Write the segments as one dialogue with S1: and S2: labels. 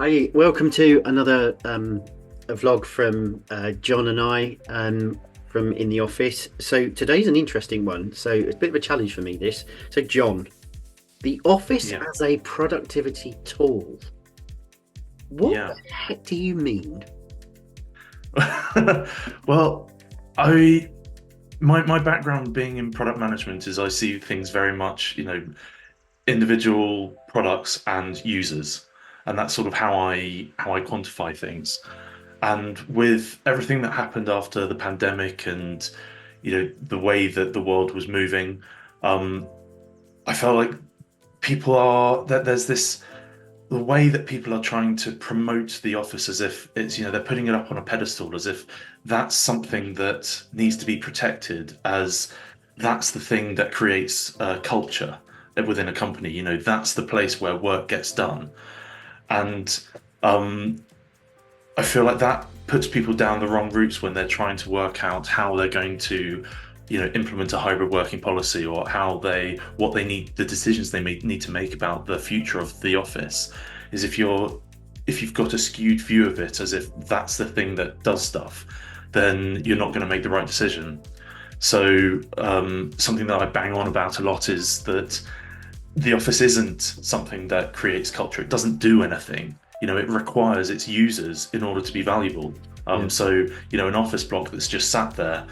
S1: Hi, welcome to another a vlog from Jon and I from in the office. So today's an interesting one. So it's a bit of a challenge for me, this. So Jon, the office
S2: Yeah,
S1: as a productivity tool. What
S2: yeah.
S1: the heck do you mean?
S2: Well, I my background being in product management is I see things very much, individual products and users, and that's sort of how I quantify things. And with everything that happened after the pandemic and the way that the world was moving, um, I felt like people are that there's this the way that people are trying to promote the office as if it's, they're putting it up on a pedestal, as if that's something that needs to be protected, as that's the thing that creates culture within a company. That's the place where work gets done. And um, I feel like that puts people down the wrong routes when they're trying to work out how they're going to, implement a hybrid working policy, or what they need, the decisions they may need to make about the future of the office. Is if you've got a skewed view of it as if that's the thing that does stuff, then you're not going to make the right decision. So something that I bang on about a lot is that the office isn't something that creates culture. It doesn't do anything. It requires its users in order to be valuable.
S1: Yeah,
S2: An office block that's just sat there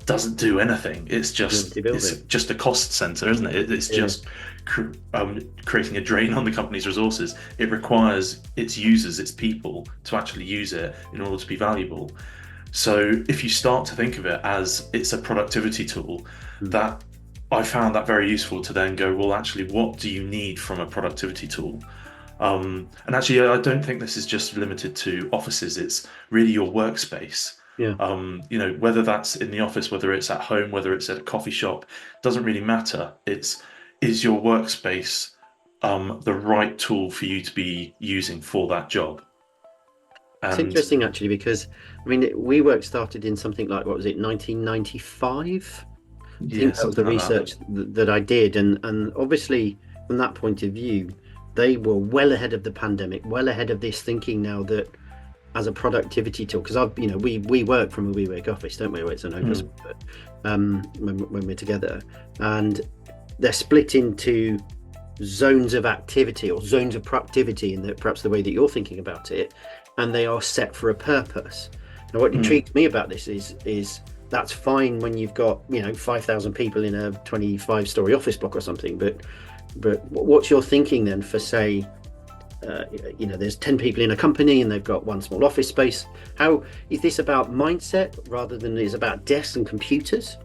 S2: doesn't do anything.
S1: empty
S2: It's
S1: building.
S2: just a cost center, isn't it? It's
S1: Yeah,
S2: just creating a drain on the company's resources. It requires its users, its people, to actually use it in order to be valuable. So if you start to think of it as it's a productivity tool,
S1: mm,
S2: that I found that very useful to then go, well, actually, what do you need from a productivity tool? And actually, I don't think this is just limited to offices. It's really your workspace.
S1: yeah.
S2: Whether that's in the office, whether it's at home, whether it's at a coffee shop, doesn't really matter. Is your workspace the right tool for you to be using for that job?
S1: It's
S2: And
S1: interesting actually because I mean WeWork started in something like what was it, 1995? I
S2: yeah,
S1: think that was the
S2: something like that.
S1: research that I did, and obviously from that point of view, they were well ahead of the pandemic, well ahead of this thinking now that as a productivity tool. Because I've, we work from a WeWork office, don't we? Where it's an office,
S2: Mm,
S1: but, when we're together, and they're split into zones of activity or zones of productivity in perhaps the way that you're thinking about it, and they are set for a purpose. Now, what
S2: mm.
S1: intrigues me about this is that's fine when you've got 5,000 people in a 25-story office block or something, but what's your thinking then for, say, there's 10 people in a company and they've got one small office space? How is this about mindset rather than is about desks and computers?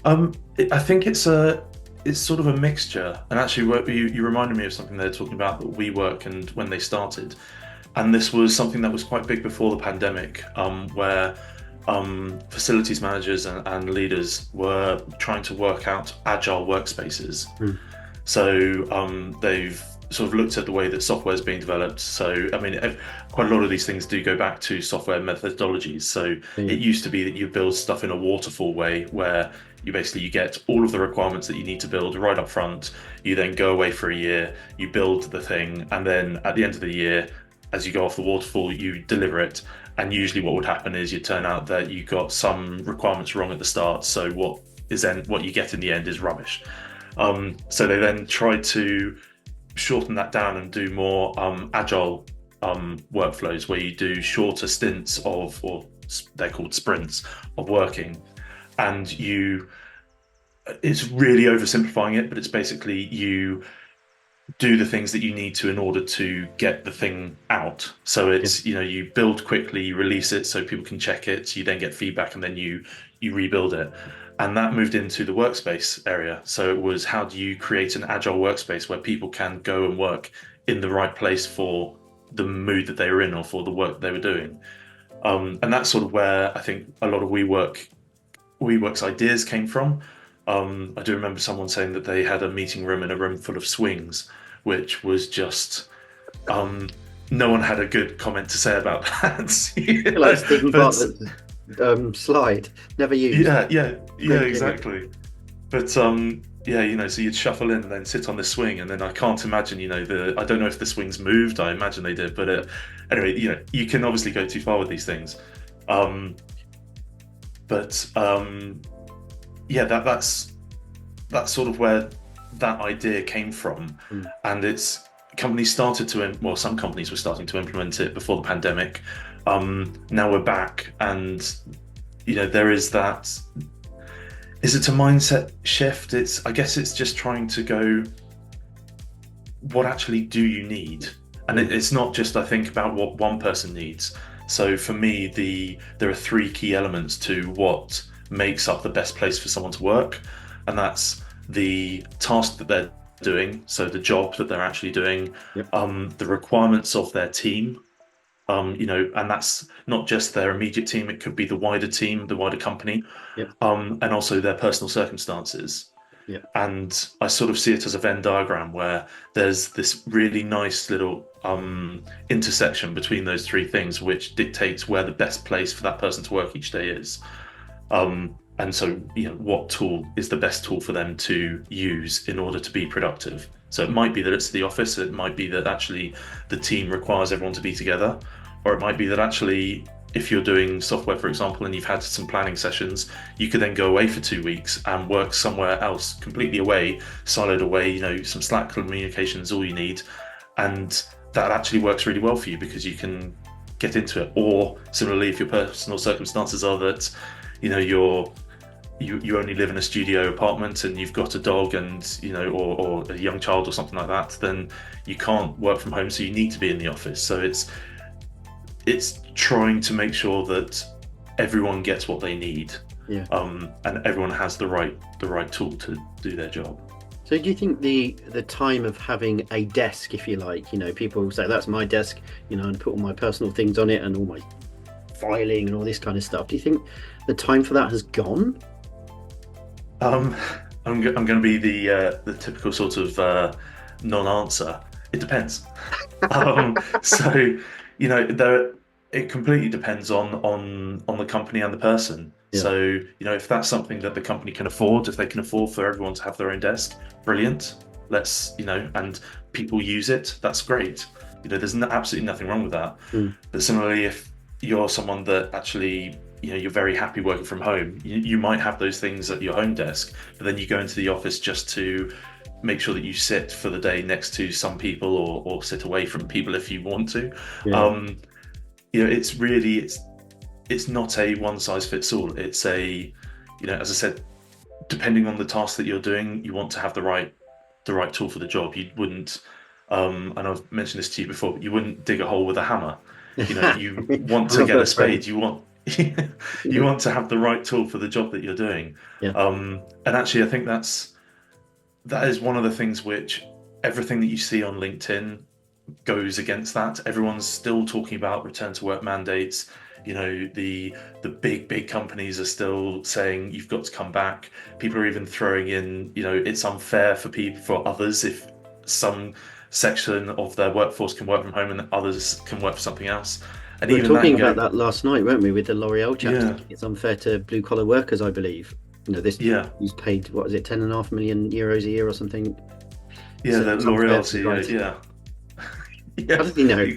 S2: I think it's sort of a mixture. And actually, what you reminded me of something they're talking about that WeWork and when they started. And this was something that was quite big before the pandemic, where facilities managers and leaders were trying to work out agile workspaces.
S1: Mm,
S2: So they've sort of looked at the way that software is being developed. So, I mean, quite a lot of these things do go back to software methodologies. So
S1: yeah,
S2: it used to be that you build stuff in a waterfall way where you get all of the requirements that you need to build right up front. You then go away for a year, you build the thing, and then at the end of the year, as you go off the waterfall, you deliver it. And usually what would happen is you turn out that you got some requirements wrong at the start. So what you get in the end is rubbish. So they then tried to shorten that down and do more agile workflows where you do shorter stints or they're called sprints of working. And it's really oversimplifying it, but it's basically you do the things that you need to in order to get the thing out. So
S1: yeah,
S2: it's, you build quickly, you release it so people can check it, you then get feedback, and then you rebuild it. And that moved into the workspace area. So it was, how do you create an agile workspace where people can go and work in the right place for the mood that they were in or for the work they were doing. And that's sort of where I think a lot of WeWork's ideas came from. I do remember someone saying that they had a meeting room in a room full of swings, which was just no one had a good comment to say about that.
S1: I feel like Stephen
S2: But
S1: Bartlett's slide, never used.
S2: yeah,
S1: Great gimmick.
S2: exactly. But Yeah, so you'd shuffle in and then sit on the swing, and then I can't imagine, I don't know if the swings moved. I imagine they did, but anyway, you can obviously go too far with these things. Um, but yeah, that's sort of where that idea came from, and it's companies started to, well, some companies were starting to implement it before the pandemic. Now we're back, and there is that. Is it a mindset shift? I guess it's just trying to go, what actually do you need? And it's not just, I think, about what one person needs. So for me, there are three key elements to what makes up the best place for someone to work. And that's the task that they're doing, so the job that they're actually doing, the requirements of their team, and that's not just their immediate team, it could be the wider team, the wider company, and also their personal circumstances. And I sort of see it as a Venn diagram where there's this really nice little intersection between those three things, which dictates where the best place for that person to work each day is. And so, what tool is the best tool for them to use in order to be productive? So it might be that it's the office, it might be that actually the team requires everyone to be together, or it might be that actually, if you're doing software, for example, and you've had some planning sessions, you could then go away for 2 weeks and work somewhere else, completely away, siloed away, some Slack communication is all you need. And that actually works really well for you because you can get into it. Or similarly, if your personal circumstances are that, you only live in a studio apartment and you've got a dog and or a young child or something like that, then you can't work from home, so you need to be in the office. So it's trying to make sure that everyone gets what they need, and everyone has the right tool to do their job.
S1: So do you think the time of having a desk, if you like, people say that's my desk, and put all my personal things on it and all my filing and all this kind of stuff, do you think the time for that has gone?
S2: I'm going to be the typical sort of non-answer. It depends. So it completely depends on the company and the person. So if that's something that the company can afford, if they can afford for everyone to have their own desk, brilliant. Let's and people use it. That's great. There's absolutely nothing wrong with that. But similarly, if you're someone that actually you're very happy working from home, you might have those things at your home desk, but then you go into the office just to make sure that you sit for the day next to some people or sit away from people if you want to. It's not a one size fits all. It's a as I said, depending on the task that you're doing, you want to have the right tool for the job. You wouldn't and I've mentioned this to you before, but you wouldn't dig a hole with a hammer. You want to get a spade. You want to have the right tool for the job that you're doing. And actually, I think that is one of the things which everything that you see on LinkedIn goes against that. Everyone's still talking about return to work mandates. The big companies are still saying you've got to come back. People are even throwing in, it's unfair for others if some section of their workforce can work from home and others can work for something else. And
S1: we were talking about that last night, weren't we, with the L'Oreal chapter? It's unfair to blue collar workers, I believe. He's paid, what is it, 10.5 million euros a year or something?
S2: Yeah, the L'Oreal CEO,
S1: How does he know?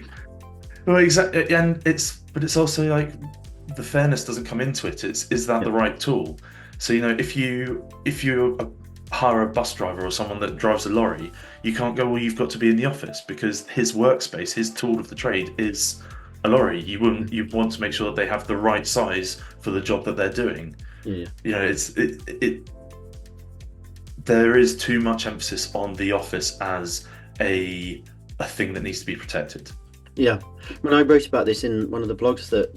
S2: Well, exactly, and it's also like the fairness doesn't come into it. Is that the right tool? So if you hire a bus driver or someone that drives a lorry, you can't go, well, you've got to be in the office because his workspace, his tool of the trade is a lorry. You want to make sure that they have the right size for the job that they're doing. There is too much emphasis on the office as a thing that needs to be protected.
S1: When I wrote about this in one of the blogs that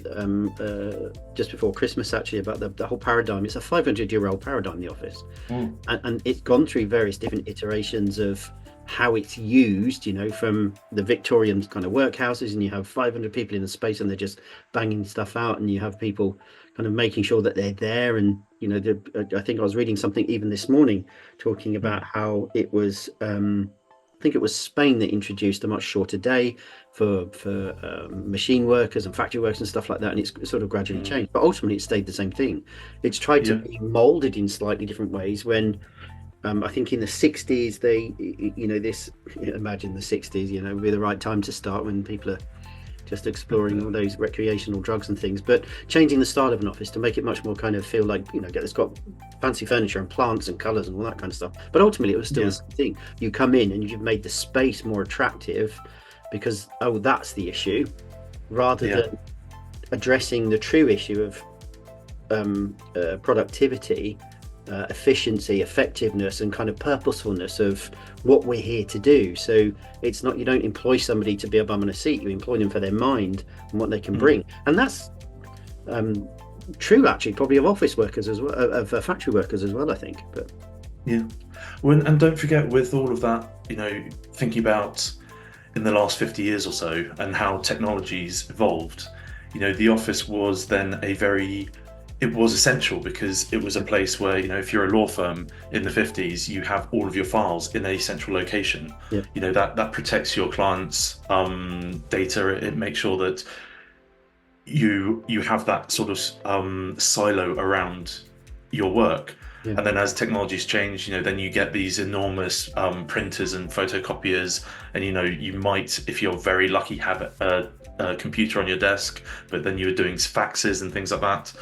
S1: just before Christmas, actually, about the whole paradigm. It's a 500-year-old paradigm, the office, and it's gone through various different iterations of how it's used, from the Victorian kind of workhouses, and you have 500 people in a space and they're just banging stuff out, and you have people kind of making sure that they're there. And I think I was reading something even this morning talking about how it was I think it was Spain that introduced a much shorter day for machine workers and factory workers and stuff like that, and it's sort of gradually changed, but ultimately it stayed the same thing. It's tried to be molded in slightly different ways when I think in the 60s, imagine the 60s, would be the right time to start when people are just exploring all those recreational drugs and things, but changing the style of an office to make it much more kind of feel like, it's got fancy furniture and plants and colors and all that kind of stuff. But ultimately it was still the same thing. You come in and you've made the space more attractive because, that's the issue, rather than addressing the true issue of productivity, efficiency, effectiveness, and kind of purposefulness of what we're here to do. So it's not, you don't employ somebody to be a bum on a seat, you employ them for their mind and what they can bring. And that's true actually probably of office workers as well, of factory workers as well, I think. But
S2: and don't forget, with all of that, thinking about in the last 50 years or so and how technology's evolved, the office was then it was essential because it was a place where, if you're a law firm in the 50s, you have all of your files in a central location. That protects your clients' data. It makes sure that you have that sort of silo around your work. And then as technologies change, then you get these enormous printers and photocopiers, and you might, if you're very lucky, have a computer on your desk, but then you're doing faxes and things like that.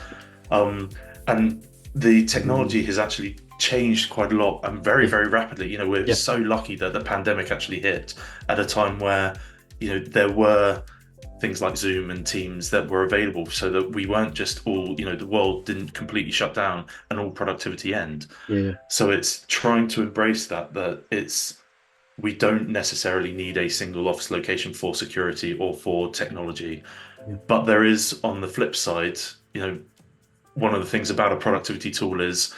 S2: And the technology has actually changed quite a lot and very, very rapidly. We're so lucky that the pandemic actually hit at a time where, there were things like Zoom and Teams that were available, so that we weren't just all, the world didn't completely shut down and all productivity end. So it's trying to embrace that we don't necessarily need a single office location for security or for technology. But there is, on the flip side, one of the things about a productivity tool is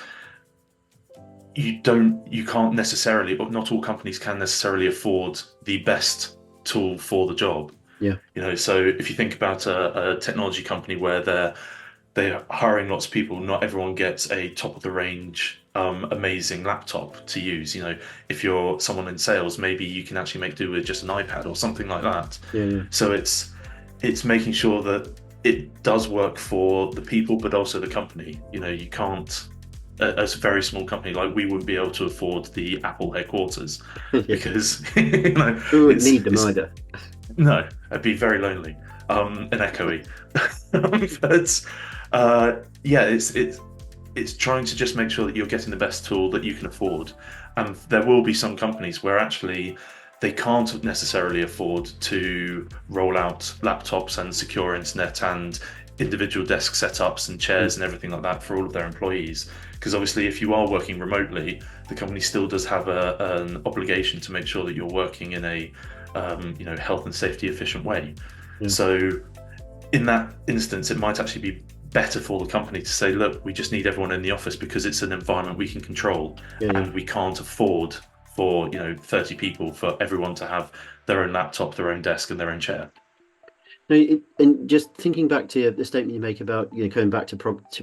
S2: you can't necessarily, or not all companies can necessarily afford the best tool for the job. So if you think about a technology company where they're hiring lots of people, not everyone gets a top of the range amazing laptop to use. If you're someone in sales, maybe you can actually make do with just an iPad or something like that. So it's making sure that it does work for the people, but also the company. You can't, as a very small company, like we wouldn't be able to afford the Apple headquarters because
S1: we wouldn't need them either.
S2: No, it'd be very lonely and echoey. But it's trying to just make sure that you're getting the best tool that you can afford. And there will be some companies where actually they can't necessarily afford to roll out laptops and secure internet and individual desk setups and chairs and everything like that for all of their employees. Because obviously, if you are working remotely, the company still does have an obligation to make sure that you're working in a health and safety efficient way. So in that instance, it might actually be better for the company to say, look, we just need everyone in the office because it's an environment we can control, and we can't afford for 30 people for everyone to have their own laptop, their own desk, and their own chair.
S1: And just thinking back to the statement you make about coming back to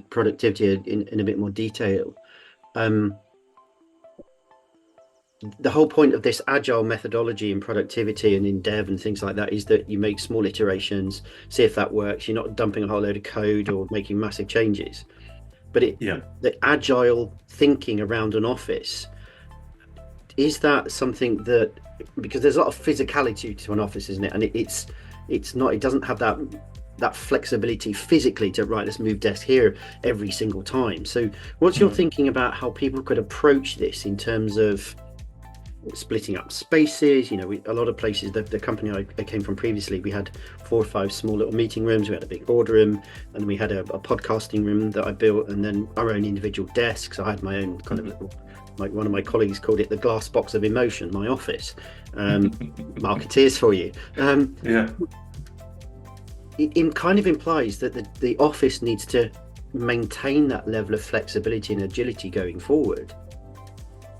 S1: productivity in a bit more detail, the whole point of this agile methodology in productivity and in dev and things like that is that you make small iterations, see if that works. You're not dumping a whole load of code or making massive changes. But the agile thinking around an office, is that something that, because there's a lot of physicality to an office, isn't it? And it's not, it doesn't have that flexibility physically to, right, let's move desk here every single time. So what's your thinking about how people could approach this in terms of splitting up spaces? A lot of places, the company I came from previously, we had 4 or 5 small little meeting rooms, we had a big boardroom, and we had a podcasting room that I built, and then our own individual desks. I had my own kind of little, like one of my colleagues called it the glass box of emotion, my office. Marketeers for you. It kind of implies that the office needs to maintain that level of flexibility and agility going forward.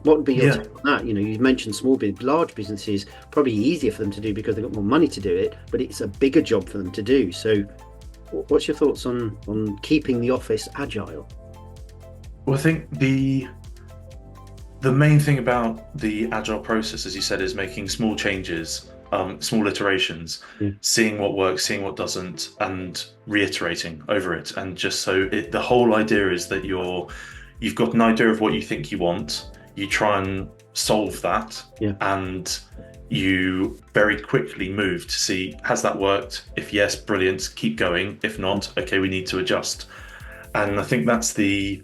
S1: What would be your take on that? You mentioned large businesses, probably easier for them to do because they've got more money to do it, but it's a bigger job for them to do. So what's your thoughts on keeping the office agile?
S2: Well, I think the main thing about the agile process, as you said, is making small changes, small iterations, seeing what works, seeing what doesn't, and reiterating over it. And just so the whole idea is that you've got an idea of what you think you want. you try and solve that,
S1: Yeah.
S2: and you very quickly move to see, has that worked? If yes, brilliant, keep going. If not, okay, we need to adjust. And I think that's the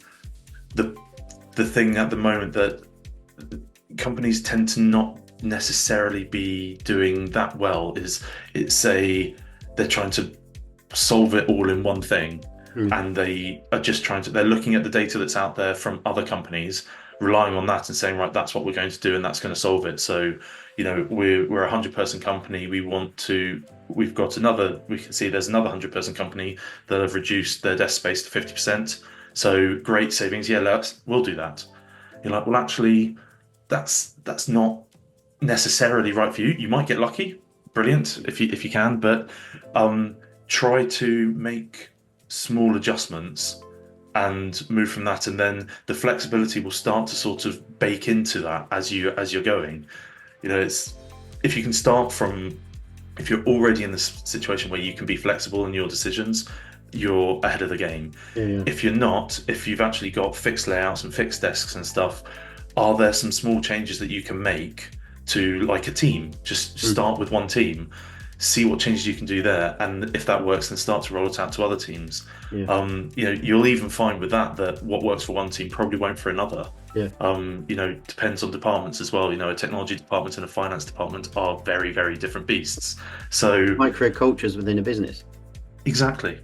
S2: thing at the moment, that companies tend to not necessarily be doing that well, is they're trying to solve it all in one thing. And they are just they're looking at the data that's out there from other companies, relying on that and saying, right, that's what we're going to do and that's going to solve it. So, we're a 100-person company. We can see there's another 100-person company that have reduced their desk space to 50%. So great savings. Yeah, we'll do that. You're like, well, actually, that's not necessarily right for you. You might get lucky. Brilliant if you can, but try to make small adjustments and move from that, and then the flexibility will start to sort of bake into that as you're going. It's, if you can start from, if you're already in this situation where you can be flexible in your decisions, you're ahead of the game.
S1: Yeah.
S2: If you're not, if you've actually got fixed layouts and fixed desks and stuff, are there some small changes that you can make to, like a team? Just start with one team, see what changes you can do there, and if that works, then start to roll it out to other teams. You'll even find with that what works for one team probably won't for another. Depends on departments as well. A technology department and a finance department are very, very different beasts. So
S1: micro cultures within a business.
S2: Exactly.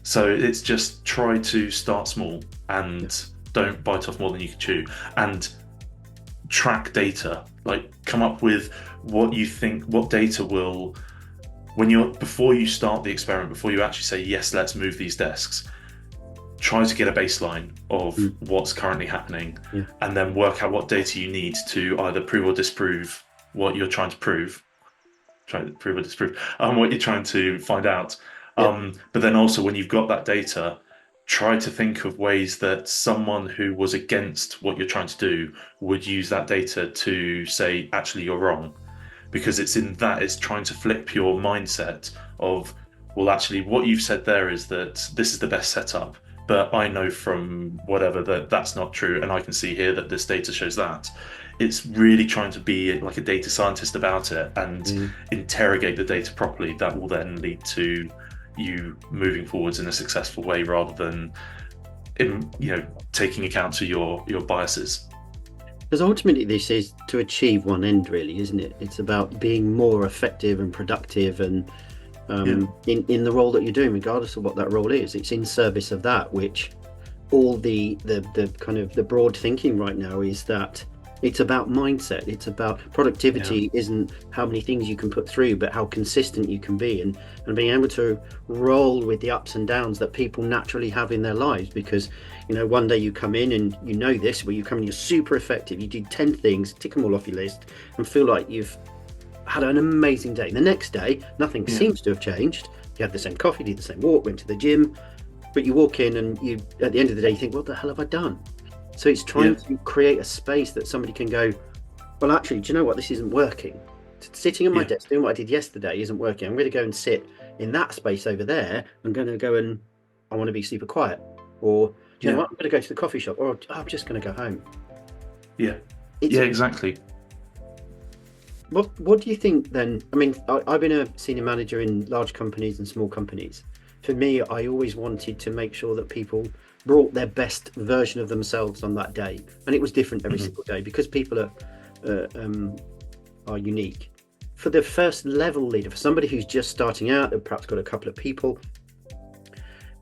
S2: So it's just try to start small and don't bite off more than you can chew, and track data. Like, come up with what you think, what data will, before you start the experiment, before you actually say, yes, let's move these desks, try to get a baseline of what's currently happening, and then work out what data you need to either prove or disprove what you're trying to prove. Try to prove or disprove what you're trying to find out. But then also, when you've got that data, try to think of ways that someone who was against what you're trying to do would use that data to say, actually, you're wrong. Because it's trying to flip your mindset of, well, actually, what you've said there is that this is the best setup, but I know from whatever that that's not true, and I can see here that this data shows that. It's really trying to be like a data scientist about it and interrogate the data properly. That will then lead to you moving forwards in a successful way, rather than taking account to your biases.
S1: Because ultimately this is to achieve one end, really, isn't it? It's about being more effective and productive, and in the role that you're doing, regardless of what that role is. It's in service of that, which all the kind of the broad thinking right now is that it's about mindset. It's about productivity. Isn't how many things you can put through, but how consistent you can be, and being able to roll with the ups and downs that people naturally have in their lives. Because one day you come in and this, where you come in, you're super effective, you do 10 things, tick them all off your list, and feel like you've had an amazing day. The next day, nothing seems to have changed. You had the same coffee, did the same walk, went to the gym, but you walk in and you, at the end of the day, you think, what the hell have I done? So it's trying to create a space that somebody can go, well, actually, do you know what? This isn't working. Sitting on my desk doing what I did yesterday isn't working. I'm going to go and sit in that space over there. I'm going to go and I want to be super quiet. Or, do you know what? I'm going to go to the coffee shop, or I'm just going to go home.
S2: Exactly.
S1: What do you think then? I mean, I've been a senior manager in large companies and small companies. For me, I always wanted to make sure that people brought their best version of themselves on that day, and it was different every single day, because people are unique. For the first level leader, for somebody who's just starting out, they've perhaps got a couple of people,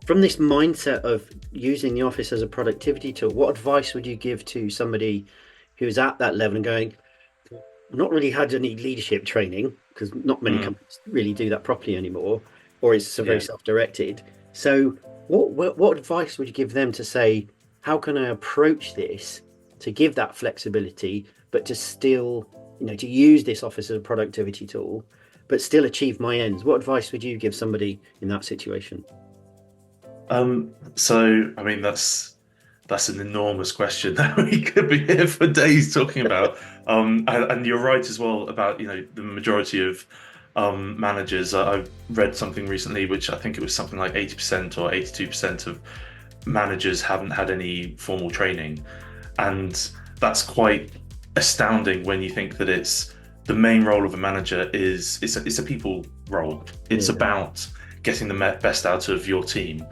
S1: from this mindset of using the office as a productivity tool, what advice would you give to somebody who's at that level and going, not really had any leadership training, because not many companies really do that properly anymore, or it's very self-directed. So what advice would you give them to say, how can I approach this to give that flexibility, but to still, to use this office as a productivity tool, but still achieve my ends? What advice would you give somebody in that situation?
S2: So, I mean, that's an enormous question that we could be here for days talking about. And you're right as well about, the majority of managers. I've read something recently, which I think it was something like 80% or 82% of managers haven't had any formal training. And that's quite astounding when you think that it's the main role of a manager is it's a people role. It's
S1: Yeah.
S2: about getting the best out of your team.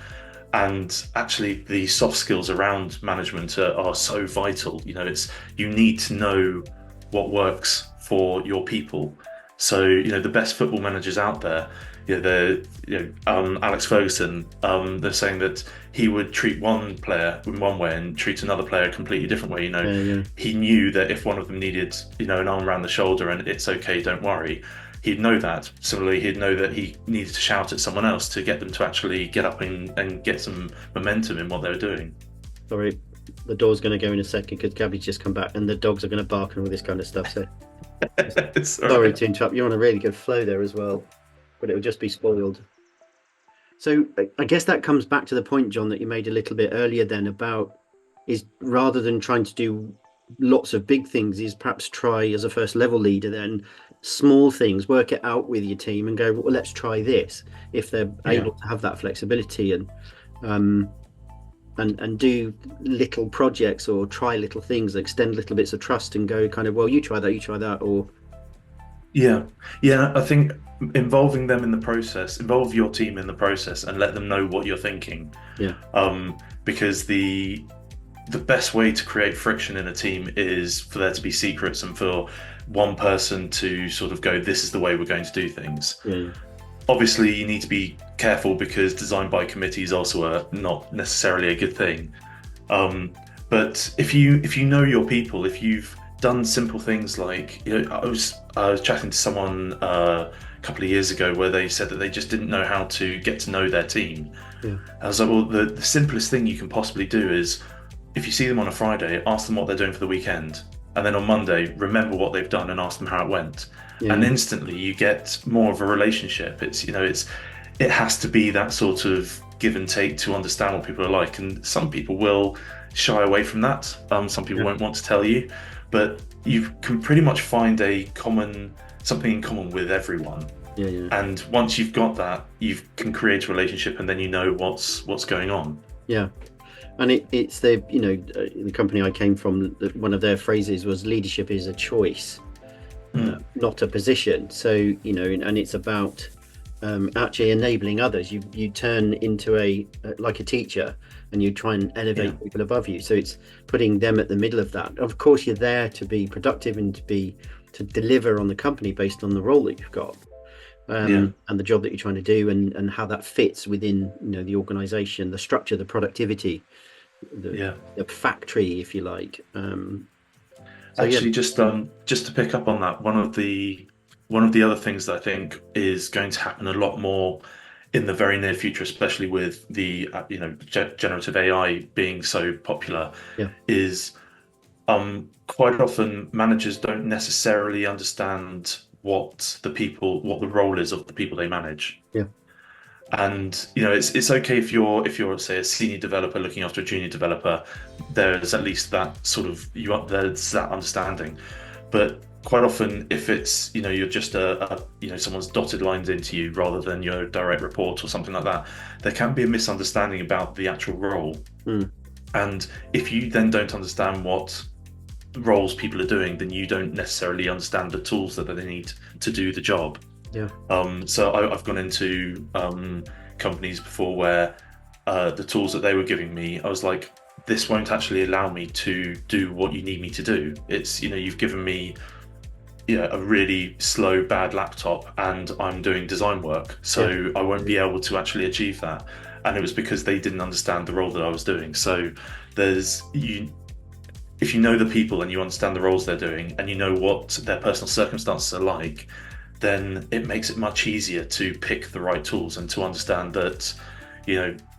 S2: And actually, the soft skills around management are so vital. You need to know what works for your people. So, the best football managers out there, Alex Ferguson, they're saying that he would treat one player in one way and treat another player a completely different way.
S1: Yeah.
S2: He knew that if one of them needed, an arm around the shoulder and it's okay, don't worry, he'd know that. Similarly, he'd know that he needed to shout at someone else to get them to actually get up and get some momentum in what they were doing.
S1: Sorry, the door's going to go in a second because Gabby's just come back and the dogs are going to bark and all this kind of stuff. So sorry to interrupt. You're on a really good flow there as well, but it will just be spoiled. So I guess that comes back to the point, Jon, that you made a little bit earlier then about is rather than trying to do lots of big things, is perhaps try as a first level leader then small things, work it out with your team and go, well, let's try this if they're able to have that flexibility and do little projects or try little things, extend little bits of trust and go kind of, well, you try that, or
S2: I think involving them in the process, involve your team in the process and let them know what you're thinking. Because the best way to create friction in a team is for there to be secrets and for one person to sort of go, this is the way we're going to do things. Obviously you need to be careful because design by committee is also not necessarily a good thing. But if you know your people, if you've done simple things like, I was chatting to someone a couple of years ago where they said that they just didn't know how to get to know their team. I was like, well, the simplest thing you can possibly do is if you see them on a Friday, ask them what they're doing for the weekend. And then on Monday, remember what they've done and ask them how it went. And instantly you get more of a relationship. It has to be that sort of give and take to understand what people are like. And some people will shy away from that. Some people won't want to tell you, but you can pretty much find something in common with everyone. And once you've got that, you can create a relationship and then you know what's going on.
S1: And it's the company I came from, one of their phrases was leadership is a choice, not a position. So, and it's about actually enabling others. You turn into like a teacher and you try and elevate people above you. So it's putting them at the middle of that. Of course, you're there to be productive and to deliver on the company based on the role that you've got. And the job that you're trying to do and how that fits within the organization, the structure, the productivity, the factory, if you like.
S2: Actually, just to pick up on that, one of the other things that I think is going to happen a lot more in the very near future, especially with the generative AI being so popular, is quite often managers don't necessarily understand what the role is of the people they manage. And it's okay if you're say a senior developer looking after a junior developer, there's at least that sort of there's that understanding. But quite often if it's you're just someone's dotted lines into you rather than your direct report or something like that, there can be a misunderstanding about the actual role. And if you then don't understand what roles people are doing, then you don't necessarily understand the tools that they need to do the job. So I've gone into companies before where the tools that they were giving me, I was like, this won't actually allow me to do what you need me to do. It's you've given me a really slow, bad laptop and I'm doing design work, so I won't be able to actually achieve that. And it was because they didn't understand the role that I was doing. So if you know the people and you understand the roles they're doing and you know what their personal circumstances are like, then it makes it much easier to pick the right tools and to understand that,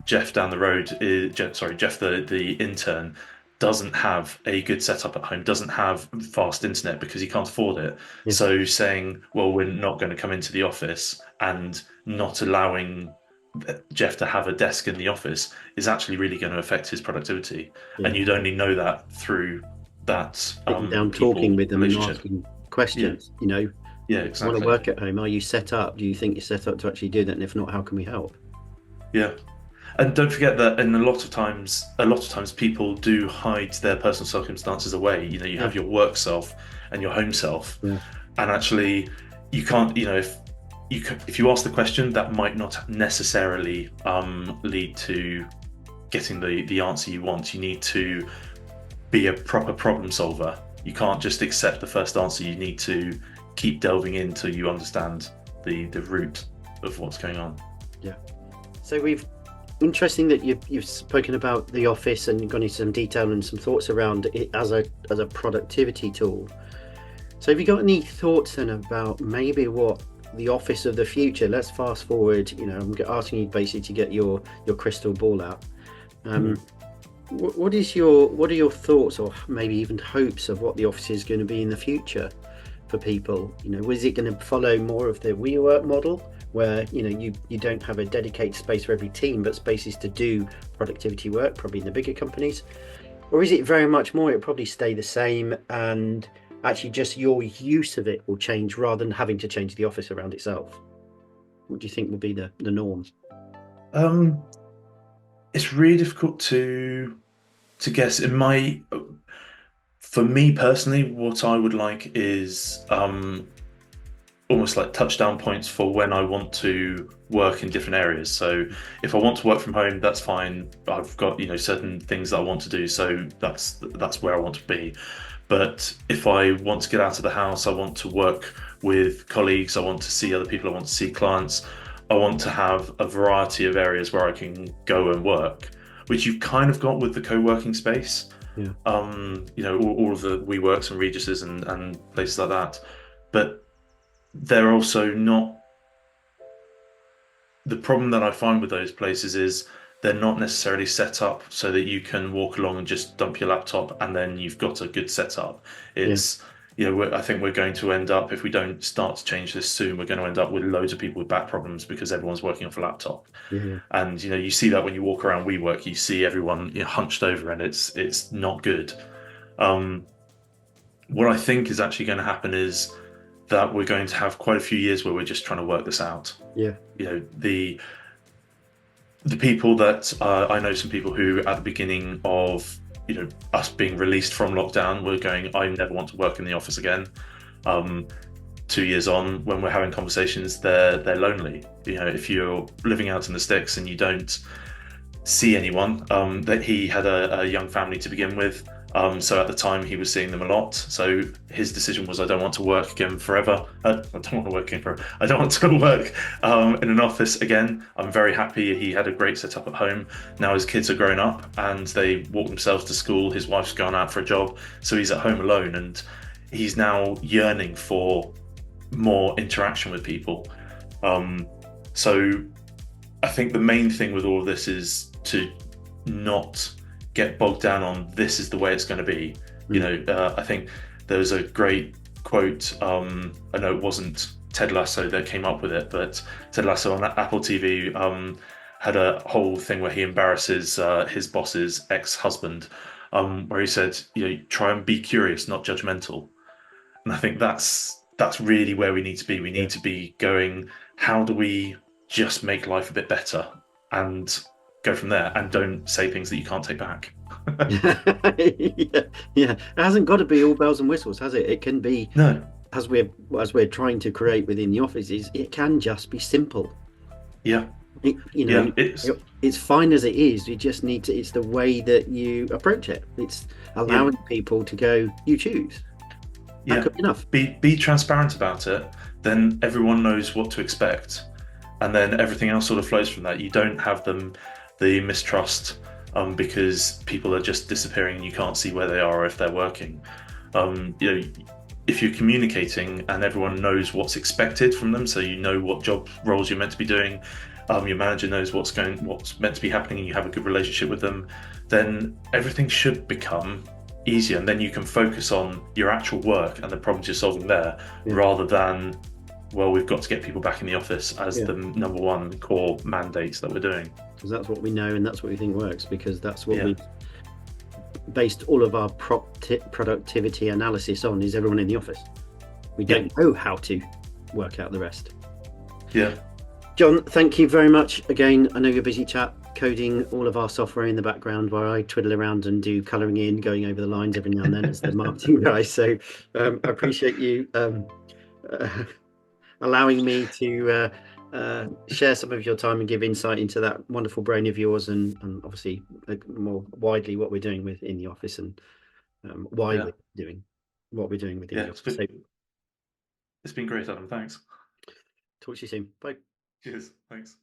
S2: Jeff down the road, Jeff the intern, doesn't have a good setup at home, doesn't have fast internet because he can't afford it. So saying, well, we're not going to come into the office and not allowing Jeff to have a desk in the office is actually really going to affect his productivity. And you'd only know that through that
S1: sitting down, talking with them and asking questions.
S2: Exactly.
S1: Want to work at home? Are you set up? Do you think you're set up to actually do that? And if not, how can we help?
S2: And don't forget that in a lot of times people do hide their personal circumstances away. You know, you
S1: Yeah,
S2: have your work self and your home self,
S1: yeah,
S2: and actually, you can't. You know, if you ask the question, that might not necessarily lead to getting the answer you want. You need to be a proper problem solver. You can't just accept the first answer. You need to keep delving in till you understand the root of what's going on.
S1: yeah. So we've interesting that you've spoken about the office and gone into some detail and some thoughts around it as a productivity tool. So have you got any thoughts then about maybe what the office of the future? Let's fast forward. You know, I'm asking you basically to get your crystal ball out.
S2: Hmm.
S1: What are your thoughts, or maybe even hopes, of what the office is going to be in the future for people? You know, is it going to follow more of the WeWork model, where you know you don't have a dedicated space for every team, but spaces to do productivity work, probably in the bigger companies? Or is it very much more, it'll probably stay the same, and actually just your use of it will change rather than having to change the office around itself? What do you think will be the norms?
S2: Um, it's really difficult to guess. For me personally, what I would like is almost like touchdown points for when I want to work in different areas. So if I want to work from home, that's fine. I've got, you know, certain things that I want to do, so that's where I want to be. But if I want to get out of the house, I want to work with colleagues, I want to see other people, I want to see clients, I want to have a variety of areas where I can go and work, which you've kind of got with the co-working space.
S1: Yeah,
S2: You know, all of the WeWorks and Reguses and places like that. But they're also not, the problem that I find with those places is they're not necessarily set up so that you can walk along and just dump your laptop and then you've got a good setup.
S1: yeah,
S2: It's, you know, I think we're going to end up, if we don't start to change this soon, we're going to end up with loads of people with back problems because everyone's working off a laptop.
S1: yeah,
S2: And, you know, you see that when you walk around WeWork, you see everyone, you know, hunched over, and it's not good. Um, what I think is actually going to happen is that we're going to have quite a few years where we're just trying to work this out.
S1: yeah,
S2: You know, the people that I know, some people who at the beginning of, you know, us being released from lockdown were going, I never want to work in the office again. 2 years on, when we're having conversations, they're lonely. You know, if you're living out in the sticks and you don't see anyone, that he had a young family to begin with. So at the time he was seeing them a lot. So his decision was, I don't want to work again forever. I don't want to work again forever. I don't want to work in an office again. I'm very happy. He had a great setup at home. Now his kids are grown up and they walk themselves to school. His wife's gone out for a job. So he's at home alone, and he's now yearning for more interaction with people. So I think the main thing with all of this is to not get bogged down on this is the way it's going to be. You know, I think there was a great quote. I know it wasn't Ted Lasso that came up with it, but Ted Lasso on Apple TV had a whole thing where he embarrasses his boss's ex-husband, where he said, you know, try and be curious, not judgmental. And I think that's really where we need to be. We need to be going, how do we just make life a bit better, and go from there, and don't say things that you can't take back.
S1: yeah, yeah. It hasn't got to be all bells and whistles, has it? It can be,
S2: No.
S1: as we're trying to create within the offices, it can just be simple.
S2: Yeah.
S1: You know,
S2: Yeah,
S1: it's fine as it is. You just need to. It's the way that you approach it. It's allowing people to go, you choose. That
S2: yeah.
S1: could be enough.
S2: Be transparent about it, then everyone knows what to expect, and then everything else sort of flows from that. You don't have the mistrust because people are just disappearing and you can't see where they are or if they're working. You know, if you're communicating and everyone knows what's expected from them, so you know what job roles you're meant to be doing, your manager knows what's meant to be happening, and you have a good relationship with them, then everything should become easier, and then you can focus on your actual work and the problems you're solving there, rather than, well, we've got to get people back in the office as the number one core mandate that we're doing.
S1: Because that's what we know and that's what we think works, because that's what we've based all of our productivity analysis on, is everyone in the office. We don't know how to work out the rest.
S2: Yeah.
S1: Jon, thank you very much again. I know you're busy, chap, coding all of our software in the background while I twiddle around and do colouring in, going over the lines every now and then as the marketing guy. So I appreciate you uh, allowing me to share some of your time and give insight into that wonderful brain of yours, and obviously more widely what we're doing with in the office, and why
S2: Yeah,
S1: we're doing what we're doing within
S2: yeah,
S1: the office. So
S2: it's been great, Adam. Thanks.
S1: talk to you soon. Bye.
S2: Cheers. Thanks.